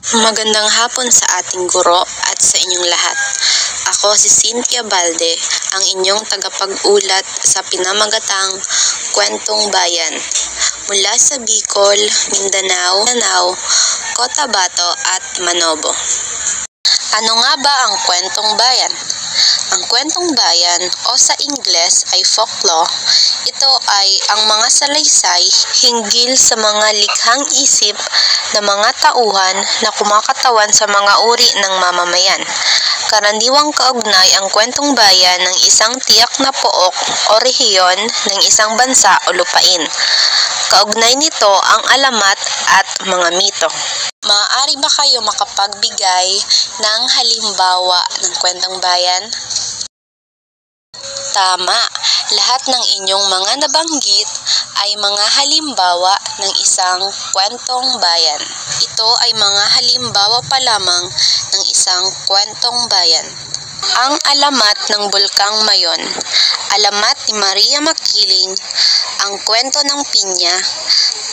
Magandang hapon sa ating guro at sa inyong lahat. Ako si Cynthia Balde, ang inyong tagapag-ulat sa pinamagatang Kwentong Bayan. Mula sa Bicol, Mindanao, Cotabato at Manobo. Ano nga ba ang kwentong bayan? Ang kwentong bayan o sa Ingles ay folklore. Ito ay ang mga salaysay hinggil sa mga likhang isip na mga tauhan na kumakatawan sa mga uri ng mamamayan. Karaniwang kaugnay ang kwentong bayan ng isang tiyak na pook o rehiyon ng isang bansa o lupain. Kaugnay nito ang alamat at mga mito. Maaari ba kayo makapagbigay ng halimbawa ng kwentong bayan? Tama, lahat ng inyong mga nabanggit ay mga halimbawa ng isang kwentong bayan. Ito ay mga halimbawa pa lamang ng isang kwentong bayan. Ang alamat ng Bulkang Mayon. Alamat ni Maria Makiling, ang kwento ng pinya,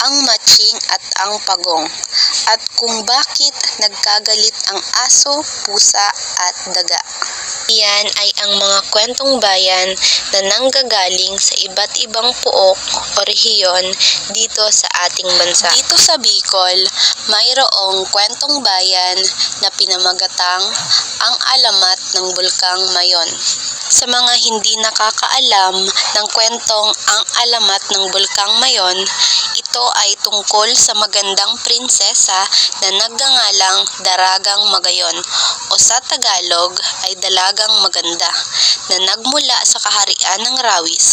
ang matching at ang pagong, at kung bakit nagkagalit ang aso, pusa at daga. Iyan ay ang mga kwentong bayan na nanggagaling sa iba't ibang pook o rehiyon dito sa ating bansa. Dito sa Bicol, mayroong kwentong bayan na pinamagatang ang alamat ng Bulkang Mayon. Sa mga hindi nakakaalam ng kwentong ang alamat ng Bulkang Mayon, ito ay tungkol sa magandang prinsesa na nagngangalang Daragang Magayon o sa Tagalog ay Dalagang Maganda na nagmula sa kaharian ng Rawis,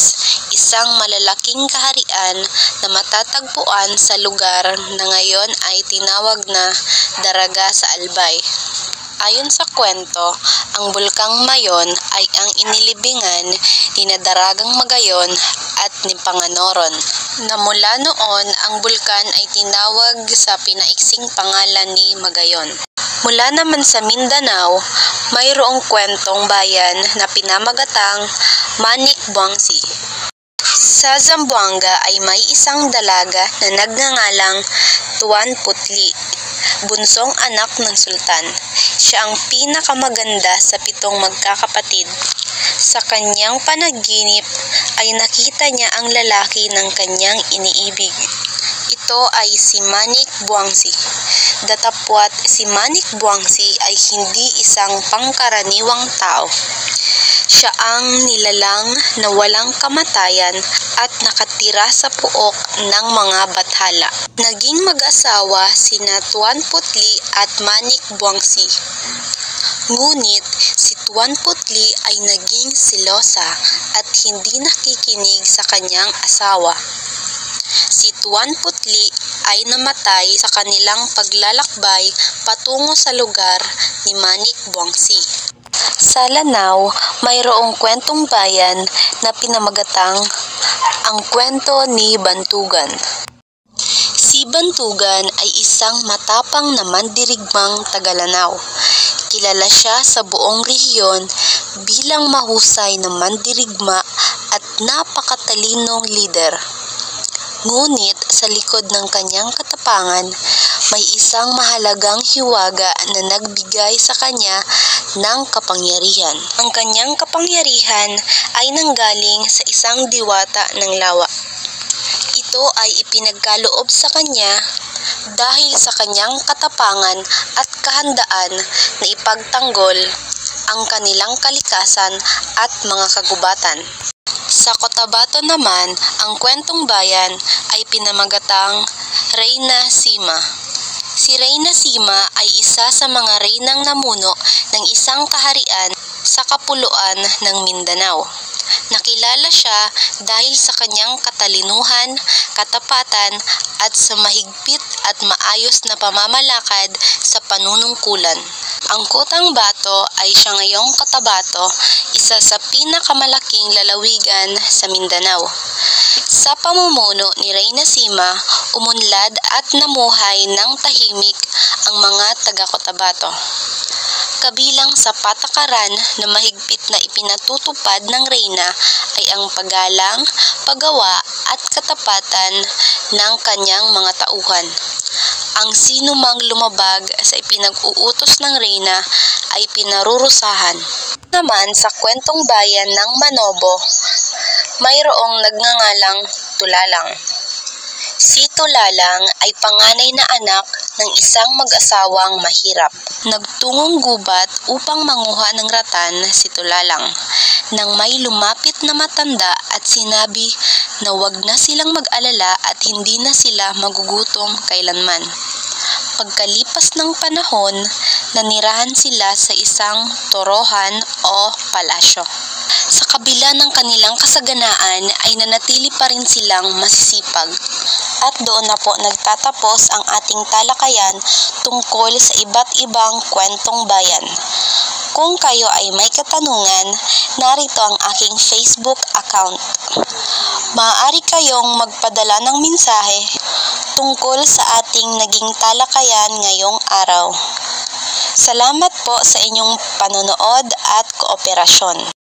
isang malalaking kaharian na matatagpuan sa lugar na ngayon ay tinawag na Daraga sa Albay. Ayon sa kwento, ang Bulkang Mayon ay ang inilibingan ni Daragang Magayon at ni Panganoron, na mula noon ang bulkan ay tinawag sa pinaiksing pangalan ni Magayon. Mula naman sa Mindanao, mayroong kwentong bayan na pinamagatang Manik Buangsi. Sa Zamboanga ay may isang dalaga na nagngangalang Tuan Putli, bunsong anak ng sultan. Siya ang pinakamaganda sa 7 magkakapatid. Sa kanyang panaginip ay nakita niya ang lalaki ng kanyang iniibig. Ito ay si Manik Buangsi. Datapwat si Manik Buangsi ay hindi isang pangkaraniwang tao. Siya ang nilalang na walang kamatayan at nakatira sa puok ng mga bathala. Naging mag-asawa sina Tuan Putli at Manik Buangsi. Ngunit si Tuan Putli ay naging selosa at hindi nakikinig sa kanyang asawa. Si Tuan Putli ay namatay sa kanilang paglalakbay patungo sa lugar ni Manik Buangsi. Sa Lanao, mayroong kwentong bayan na pinamagatang ang kwento ni Bantugan. Si Bantugan ay isang matapang na mandirigmang taga-Lanao. Kilala siya sa buong rehiyon bilang mahusay na mandirigma at napakatalinong lider. Ngunit sa likod ng kanyang katapangan, may isang mahalagang hiwaga na nagbigay sa kanya ng kapangyarihan. Ang kanyang kapangyarihan ay nanggaling sa isang diwata ng lawa. Ito ay ipinagkaloob sa kanya dahil sa kanyang katapangan at kahandaan na ipagtanggol ang kanilang kalikasan at mga kagubatan. Sa Cotabato naman, ang kwentong bayan ay pinamagatang Reyna Sima. Si Reyna Sima ay isa sa mga reynang namuno ng isang kaharian sa kapuluan ng Mindanao. Nakilala siya dahil sa kanyang katalinuhan, katapatan at sa mahigpit at maayos na pamamalakad sa panunungkulan. Ang Kutang Bato ay siya ngayong Cotabato, isa sa pinakamalaking lalawigan sa Mindanao. Sa pamumuno ni Reyna Sima, umunlad at namuhay ng tahimik ang mga taga-Cotabato. Kabilang sa patakaran na mahigpit na ipinatutupad ng reyna ay ang paggalang, paggawa at katapatan ng kanyang mga tauhan. ang sino mang lumabag sa ipinag-uutos ng reyna ay pinarurusahan. Naman sa kwentong bayan ng Manobo, mayroong nagngangalang Tulalang. Si Tulalang ay panganay na anak ng isang mag-asawang mahirap. Nagtungong gubat upang manguha ng ratan si Tulalang nang may lumapit na matanda at sinabi na wag na silang mag-alala at hindi na sila magugutom kailanman. Pagkalipas ng panahon, nanirahan sila sa isang torohan o palasyo. Sa kabila ng kanilang kasaganaan ay nanatili pa rin silang masisipag. At doon na po nagtatapos ang ating talakayan tungkol sa iba't ibang kwentong bayan. Kung kayo ay may katanungan, narito ang aking Facebook account. Maaari kayong magpadala ng mensahe tungkol sa ating naging talakayan ngayong araw. Salamat po sa inyong panonood at kooperasyon.